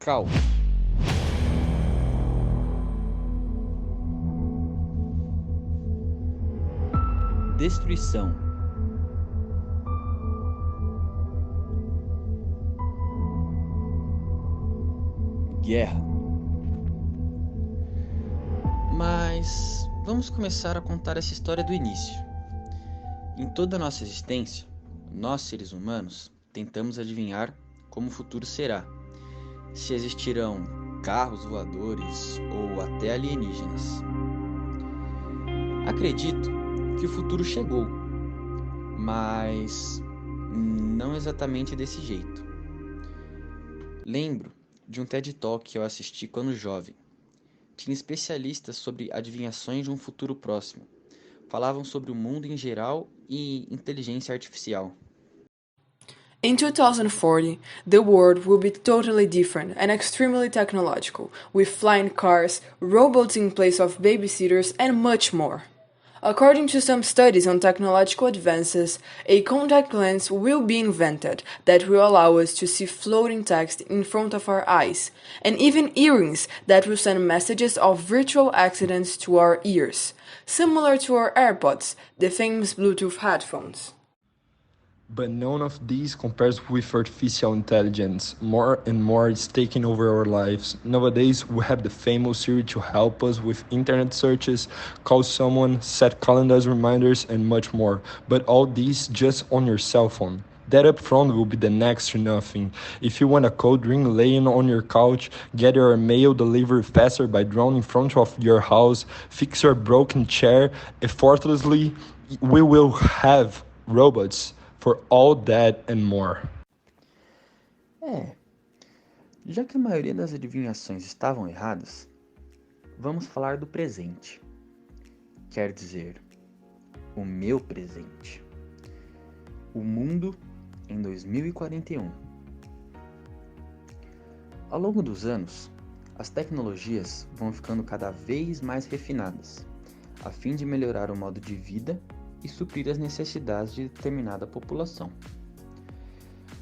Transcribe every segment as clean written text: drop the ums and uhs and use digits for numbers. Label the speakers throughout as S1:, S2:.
S1: Caos. Destruição. Guerra. Mas vamos começar a contar essa história do início. Em toda a nossa existência, nós seres humanos tentamos adivinhar como o futuro será. Se existirão carros voadores ou até alienígenas. Acredito que o futuro chegou, mas não exatamente desse jeito. Lembro de um TED Talk que eu assisti quando jovem. Tinha especialistas sobre adivinhações de um futuro próximo. Falavam sobre o mundo em geral e inteligência artificial.
S2: In 2040, the world will be totally different and extremely technological, with flying cars, robots in place of babysitters, and much more. According to some studies on technological advances, a contact lens will be invented that will allow us to see floating text in front of our eyes, and even earrings that will send messages of virtual accidents to our ears, similar to our AirPods, the famous Bluetooth headphones.
S3: But none of these compares with artificial intelligence. More and more is taking over our lives. Nowadays, we have the famous Siri to help us with internet searches, call someone, set calendars reminders, and much more. But all this just on your cell phone. That up front will be the next to nothing. If you want a cold drink laying on your couch, get your mail delivered faster by drone in front of your house, fix your broken chair effortlessly, we will have robots for all that and more.
S1: Já que a maioria das adivinhações estavam erradas, vamos falar do presente. Quer dizer, o meu presente. O mundo em 2041. Ao longo dos anos, as tecnologias vão ficando cada vez mais refinadas, a fim de melhorar o modo de vida e suprir as necessidades de determinada população.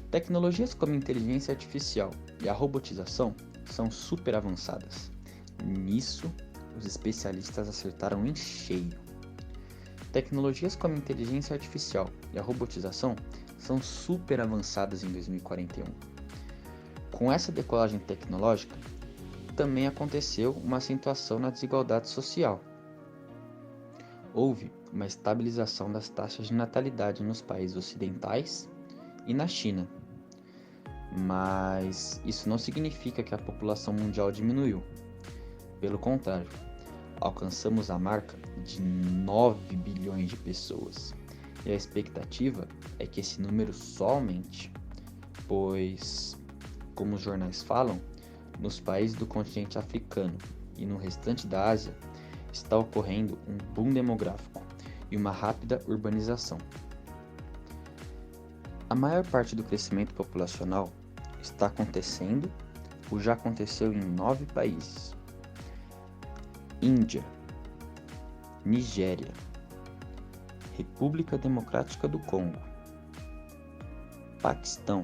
S1: Tecnologias como a inteligência artificial e a robotização são super avançadas. Nisso, os especialistas acertaram em cheio. Tecnologias como a inteligência artificial e a robotização são super avançadas em 2041. Com essa decolagem tecnológica, também aconteceu uma acentuação na desigualdade social. Houve uma estabilização das taxas de natalidade nos países ocidentais e na China. Mas isso não significa que a população mundial diminuiu. Pelo contrário, alcançamos a marca de 9 bilhões de pessoas. E a expectativa é que esse número só aumente, pois, como os jornais falam, nos países do continente africano e no restante da Ásia, está ocorrendo um boom demográfico e uma rápida urbanização. A maior parte do crescimento populacional está acontecendo ou já aconteceu em 9 países: Índia, Nigéria, República Democrática do Congo, Paquistão,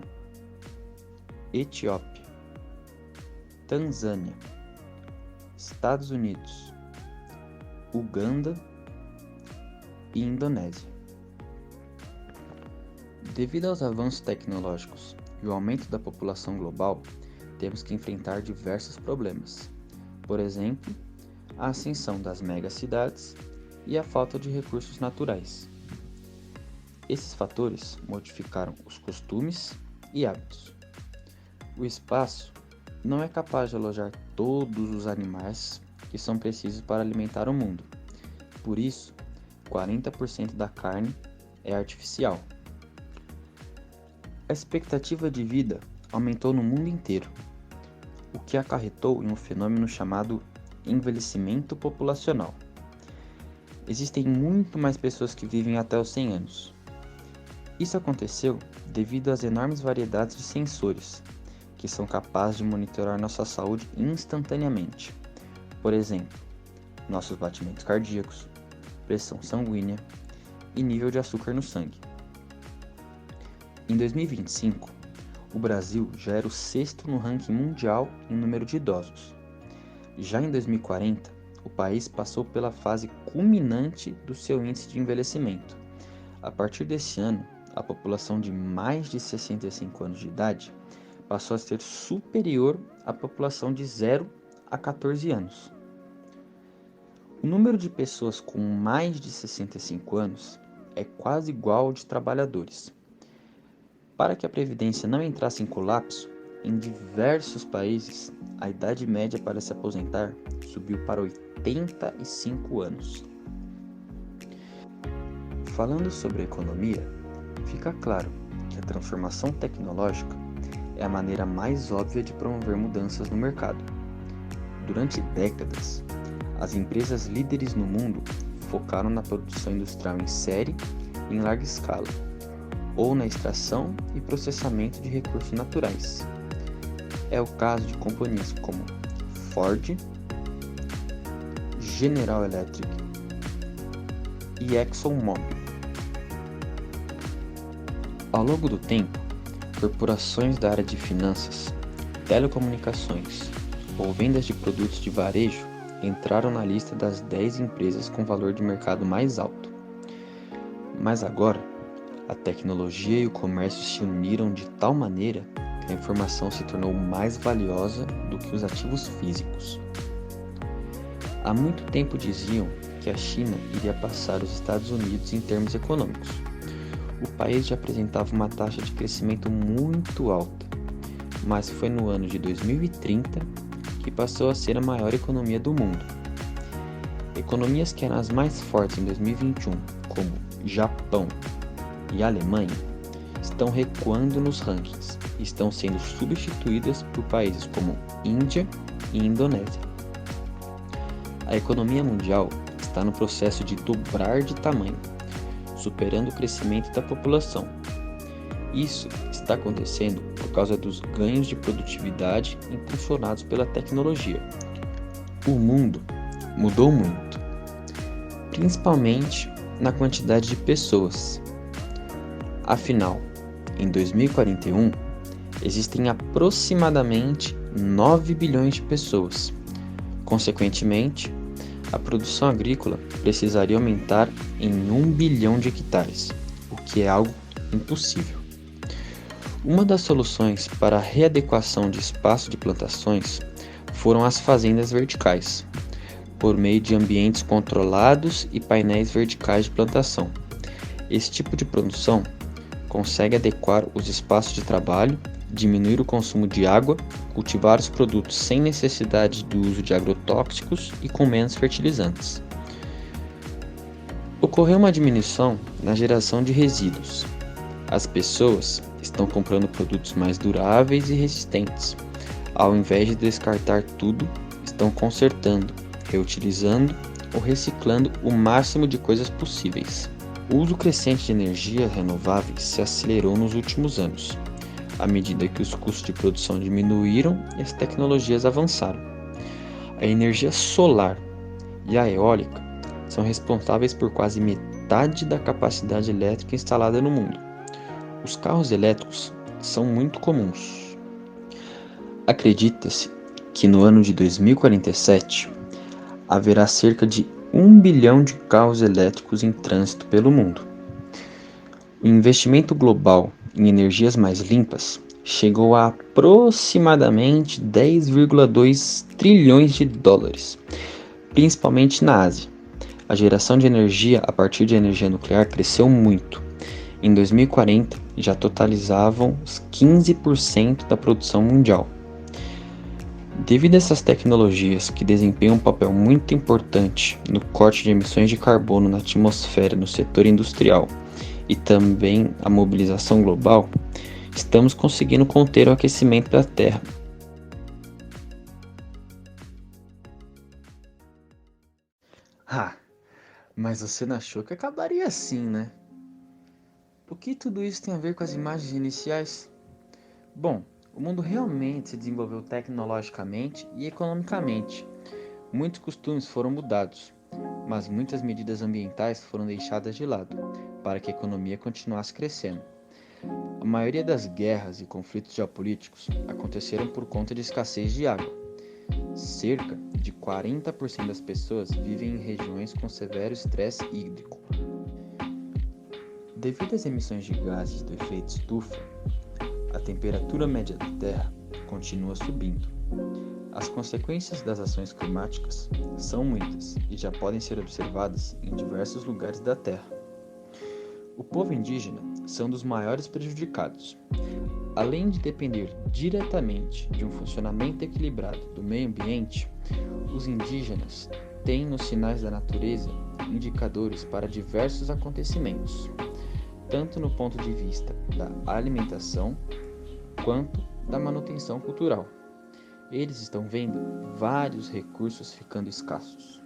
S1: Etiópia, Tanzânia, Estados Unidos, Uganda e Indonésia. Devido aos avanços tecnológicos e o aumento da população global, temos que enfrentar diversos problemas. Por exemplo, a ascensão das megacidades e a falta de recursos naturais. Esses fatores modificaram os costumes e hábitos. O espaço não é capaz de alojar todos os animais que são precisos para alimentar o mundo. Por isso, 40% da carne é artificial. A expectativa de vida aumentou no mundo inteiro, o que acarretou em um fenômeno chamado envelhecimento populacional. Existem muito mais pessoas que vivem até os 100 anos. Isso aconteceu devido às enormes variedades de sensores, que são capazes de monitorar nossa saúde instantaneamente. Por exemplo, nossos batimentos cardíacos, pressão sanguínea e nível de açúcar no sangue. Em 2025, o Brasil já era o sexto no ranking mundial em número de idosos. Já em 2040, o país passou pela fase culminante do seu índice de envelhecimento. A partir desse ano, a população de mais de 65 anos de idade passou a ser superior à população de 0 a 14 anos. O número de pessoas com mais de 65 anos é quase igual ao de trabalhadores. Para que a Previdência não entrasse em colapso, em diversos países, a idade média para se aposentar subiu para 85 anos. Falando sobre a economia, fica claro que a transformação tecnológica é a maneira mais óbvia de promover mudanças no mercado. Durante décadas, as empresas líderes no mundo focaram na produção industrial em série e em larga escala, ou na extração e processamento de recursos naturais. É o caso de companhias como Ford, General Electric e ExxonMobil. Ao longo do tempo, corporações da área de finanças, telecomunicações ou vendas de produtos de varejo entraram na lista das 10 empresas com valor de mercado mais alto. Mas agora, a tecnologia e o comércio se uniram de tal maneira que a informação se tornou mais valiosa do que os ativos físicos. Há muito tempo diziam que a China iria passar os Estados Unidos em termos econômicos. O país já apresentava uma taxa de crescimento muito alta, mas foi no ano de 2030 que passou a ser a maior economia do mundo. Economias que eram as mais fortes em 2021, como Japão e Alemanha, estão recuando nos rankings e estão sendo substituídas por países como Índia e Indonésia. A economia mundial está no processo de dobrar de tamanho, superando o crescimento da população. Isso está acontecendo por causa dos ganhos de produtividade impulsionados pela tecnologia. O mundo mudou muito, principalmente na quantidade de pessoas. Afinal, em 2041, existem aproximadamente 9 bilhões de pessoas. Consequentemente, a produção agrícola precisaria aumentar em 1 bilhão de hectares, o que é algo impossível. Uma das soluções para a readequação de espaço de plantações foram as fazendas verticais, por meio de ambientes controlados e painéis verticais de plantação. Esse tipo de produção consegue adequar os espaços de trabalho, diminuir o consumo de água, cultivar os produtos sem necessidade do uso de agrotóxicos e com menos fertilizantes. Ocorreu uma diminuição na geração de resíduos. As pessoas estão comprando produtos mais duráveis e resistentes. Ao invés de descartar tudo, estão consertando, reutilizando ou reciclando o máximo de coisas possíveis. O uso crescente de energias renováveis se acelerou nos últimos anos, à medida que os custos de produção diminuíram e as tecnologias avançaram. A energia solar e a eólica são responsáveis por quase metade da capacidade elétrica instalada no mundo. Os carros elétricos são muito comuns. Acredita-se que no ano de 2047 haverá cerca de 1 bilhão de carros elétricos em trânsito pelo mundo. O investimento global em energias mais limpas chegou a aproximadamente 10,2 trilhões de dólares, principalmente na Ásia. A geração de energia a partir de energia nuclear cresceu muito. Em 2040, já totalizavam os 15% da produção mundial. Devido a essas tecnologias que desempenham um papel muito importante no corte de emissões de carbono na atmosfera no setor industrial e também a mobilização global, estamos conseguindo conter o aquecimento da Terra. Mas você não achou que acabaria assim, né? O que tudo isso tem a ver com as imagens iniciais? Bom, o mundo realmente se desenvolveu tecnologicamente e economicamente. Muitos costumes foram mudados, mas muitas medidas ambientais foram deixadas de lado para que a economia continuasse crescendo. A maioria das guerras e conflitos geopolíticos aconteceram por conta de escassez de água. Cerca de 40% das pessoas vivem em regiões com severo estresse hídrico. Devido às emissões de gases do efeito estufa, a temperatura média da Terra continua subindo. As consequências das ações climáticas são muitas e já podem ser observadas em diversos lugares da Terra. O povo indígena são dos maiores prejudicados. Além de depender diretamente de um funcionamento equilibrado do meio ambiente, os indígenas têm nos sinais da natureza indicadores para diversos acontecimentos, tanto no ponto de vista da alimentação quanto da manutenção cultural. Eles estão vendo vários recursos ficando escassos.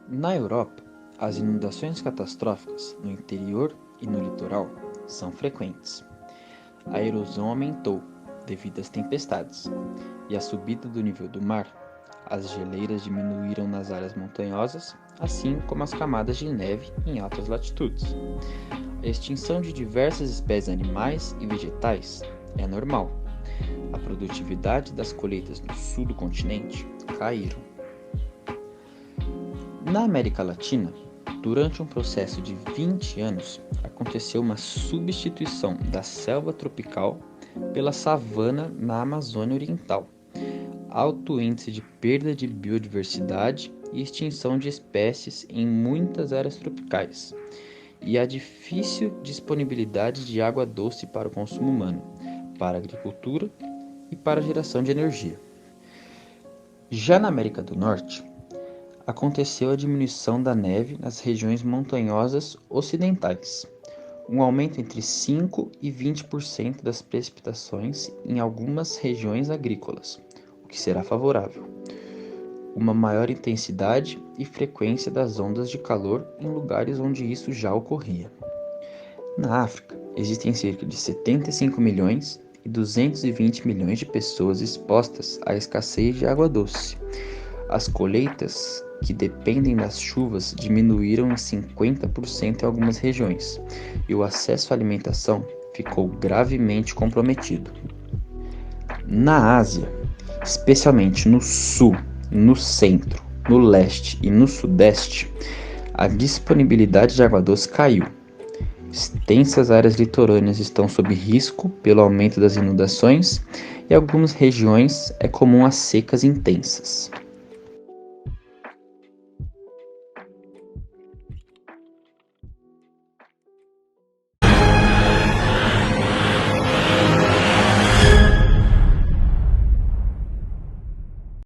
S1: Na Europa, as inundações catastróficas no interior e no litoral são frequentes. A erosão aumentou devido às tempestades e a subida do nível do mar. As geleiras diminuíram nas áreas montanhosas, assim como as camadas de neve em altas latitudes. A extinção de diversas espécies animais e vegetais é normal. A produtividade das colheitas no sul do continente caíram. Na América Latina, durante um processo de 20 anos, aconteceu uma substituição da selva tropical pela savana na Amazônia Oriental. Alto índice de perda de biodiversidade e extinção de espécies em muitas áreas tropicais, e a difícil disponibilidade de água doce para o consumo humano, para a agricultura e para a geração de energia. Já na América do Norte, aconteceu a diminuição da neve nas regiões montanhosas ocidentais, um aumento entre 5% e 20% das precipitações em algumas regiões agrícolas, o que será favorável. Uma maior intensidade e frequência das ondas de calor em lugares onde isso já ocorria. Na África, existem cerca de 75 milhões e 220 milhões de pessoas expostas à escassez de água doce. As colheitas que dependem das chuvas diminuíram em 50% em algumas regiões, e o acesso à alimentação ficou gravemente comprometido. Na Ásia, especialmente no sul, no centro, no leste e no sudeste, a disponibilidade de água doce caiu. Extensas áreas litorâneas estão sob risco pelo aumento das inundações e em algumas regiões é comum as secas intensas.